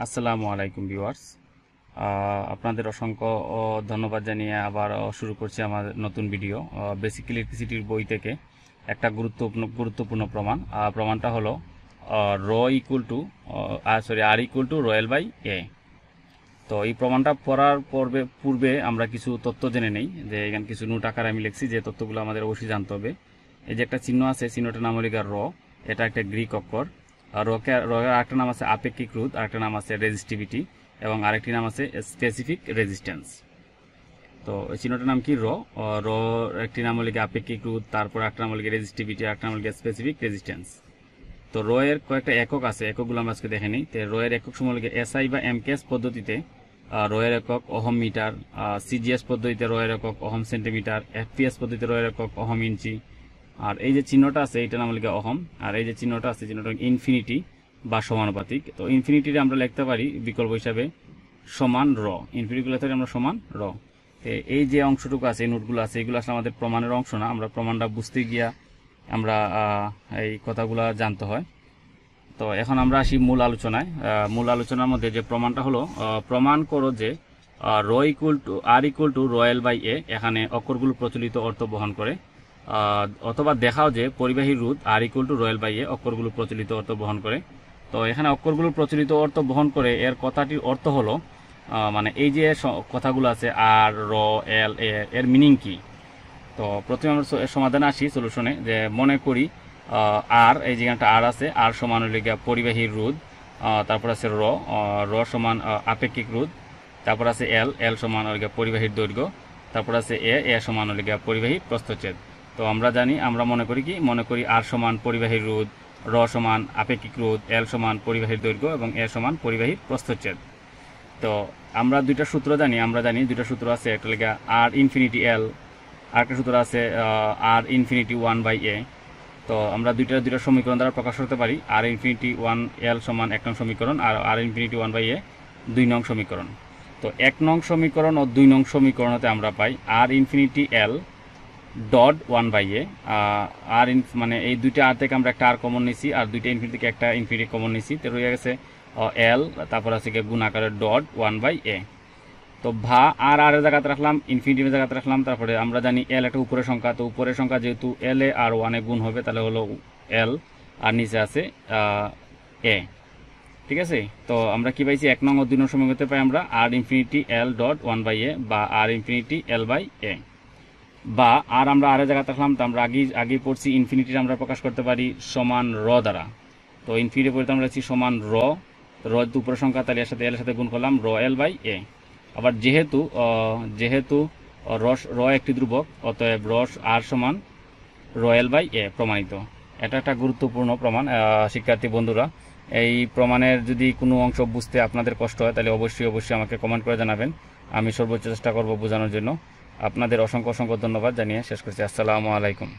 আসসালামু আলাইকুম ভিউয়ার্স, আপনাদের অসংখ্য ধন্যবাদ জানিয়ে আবার শুরু করছি আমার নতুন ভিডিও। বেসিক ইলেকট্রিসিটির বই থেকে একটা গুরুত্বপূর্ণ প্রমাণটা হলো R equal to R equal to rho l by A. তো এই প্রমাণটা পড়ার পূর্বে আমরা কিছু তথ্য জেনে নেই, যে এখানে কিছু নোট আকারে আমি লিখছি, যে তথ্যগুলো আমাদের অবশ্যই জানতে হবে। এই যে একটা চিহ্ন আছে, চিহ্নটার নাম হলো র, এটা একটা গ্রিক অক্ষর। আর রয়ের আরেকটা নাম আছে আপেক্ষিক রোধ, আরেকটা নাম আছে রেজিস্টিভিটি, এবং আরেকটি নাম আছে স্পেসিফিক রেজিস্ট্যান্স। তো এই চিহ্নটার নাম কি? র একটি নাম হলো আপেক্ষিক রোধ, তারপর একটা নাম হলো রেজিস্টিভিটি, আরেকটা নাম হলো স্পেসিফিক রেজিস্ট্যান্স। তো রয়ের কয়েকটা একক আছে, এককগুলো আমরা আজকে দেখে নিই। তো রয়ের একক সময় হলো এসআই বা এমকেএস পদ্ধতিতে রয়ের একক অহম মিটার, সিজিএস পদ্ধতিতে রয়ের একক অহম সেন্টিমিটার, এফপিএস পদ্ধতিতে রয়ের একক অহম ইঞ্চি। আর এই যে চিহ্নটা আছে এটা নাম হলো অহম, আর এই যে চিহ্নটা আছে চিহ্নটা ইনফিনিটি বা সমানুপাতিক। তো ইনফিনিটির আমরা লিখতে পারি বিকল্প হিসাবে সমান র, ইনফিনিটি লিখতে পারি আমরা সমান র। এই যে অংশটুকু আছে, এই নোটগুলো আছে, এগুলো আসলে আমাদের প্রমাণের অংশ না, আমরা প্রমাণটা বুঝতে গিয়া আমরা এই কথাগুলো জানতে হয়। তো এখন আমরা আসি মূল আলোচনায়। মূল আলোচনার মধ্যে যে প্রমাণটা হলো, প্রমাণ করো যে R equal to R equal to rho l by A, এখানে অক্ষরগুলো প্রচলিত অর্থ বহন করে। অথবা দেখাও যে পরিবাহী রোধ আর ইকুয়াল টু রয়েল বাই এ অক্ষরগুলো প্রচলিত অর্থ বহন করে। তো এখানে অক্ষরগুলো প্রচলিত অর্থ বহন করে, এর কথাটির অর্থ হলো মানে এই যে কথাগুলো আছে আর, র, এল, এর মিনিং কি। তো প্রথমে আমরা সমাধানে আসি, সলিউশনে। যে মনে করি আর, এই যেখানটা আর আছে, আর সমান হলে গিয়া পরিবাহী রোধ, তারপর আছে র সমান আপেক্ষিক রোধ, তারপর আছে এল সমান হলে গিয়া পরিবাহীর দৈর্ঘ্য, তারপর আছে এ সমান হলে গিয়া পরিবাহী প্রস্থচ্ছেদ। তো আমরা মনে করি আর সমান পরিবাহীর রোধ, র সমান আপেক্ষিক রোধ, এল সমান পরিবাহীর দৈর্ঘ্য এবং এ সমান পরিবাহীর প্রস্থচ্ছেদ। তো আমরা দুইটা সূত্র জানি, দুইটা সূত্র আছে, একটা লেগে আর ইনফিনিটি এল, আরেকটা সূত্র আছে আর ইনফিনিটি 1/a। তো আমরা দুইটা সমীকরণ দ্বারা প্রকাশ করতে পারি। আর ইনফিনিটি 1l সমান 1 নং সমীকরণ, আর আর ইনফিনিটি 1/a 2 নং সমীকরণ। তো 1 নং সমীকরণ ও 2 নং সমীকরণতে আমরা পাই আর ইনফিনিটি এল ডট 1/a। আর মানে এই দুইটা আর থেকে আমরা একটা আর কমন নিছি, আর দুইটা ইনফিনিটি থেকে একটা ইনফিনিটি কমন নিছি। তো রয়ে গেছে এল, তারপর আছে গুণ আকারে ডট 1/a। তো আর এর জায়গাতে রাখলাম, ইনফিনিটির জায়গাতে রাখলাম। তারপরে আমরা জানি এল একটা উপরের সংখ্যা, তো উপরের সংখ্যা যেহেতু এল এ আর 1 এ গুণ হবে, তাহলে হলো এল, আর নিচে আছে এ। ঠিক আছে, তো আমরা কি পাইছি? 1 নং ও 2 নং সমীকরণে পাই আমরা আর ইনফিনিটি এল ডট 1/a বা আর ইনফিনিটি এল বাই এ। বা আর আমরা আর এর জায়গাতে রাখলাম, তো আমরা আগেই পড়ছি ইনফিনিটির আমরা প্রকাশ করতে পারি সমান র দ্বারা। তো ইনফিনিটির পরিবর্তে আমরা লিখছি সমান র উপরের সংখ্যা, তাহলে এর সাথে গুণ করলাম র এল বাই এ। আবার যেহেতু র একটি ধ্রুবক, অতএব আর সমান রয়েল বাই এ প্রমাণিত। এটা একটা গুরুত্বপূর্ণ প্রমাণ। শিক্ষার্থী বন্ধুরা, এই প্রমাণের যদি কোনো অংশ বুঝতে আপনাদের কষ্ট হয়, তাহলে অবশ্যই আমাকে কমেন্ট করে জানাবেন। আমি সর্বোচ্চ চেষ্টা করব বোঝানোর জন্য। আপনাদের অসংখ্য ধন্যবাদ জানিয়ে শেষ করছি। আসসালামু আলাইকুম।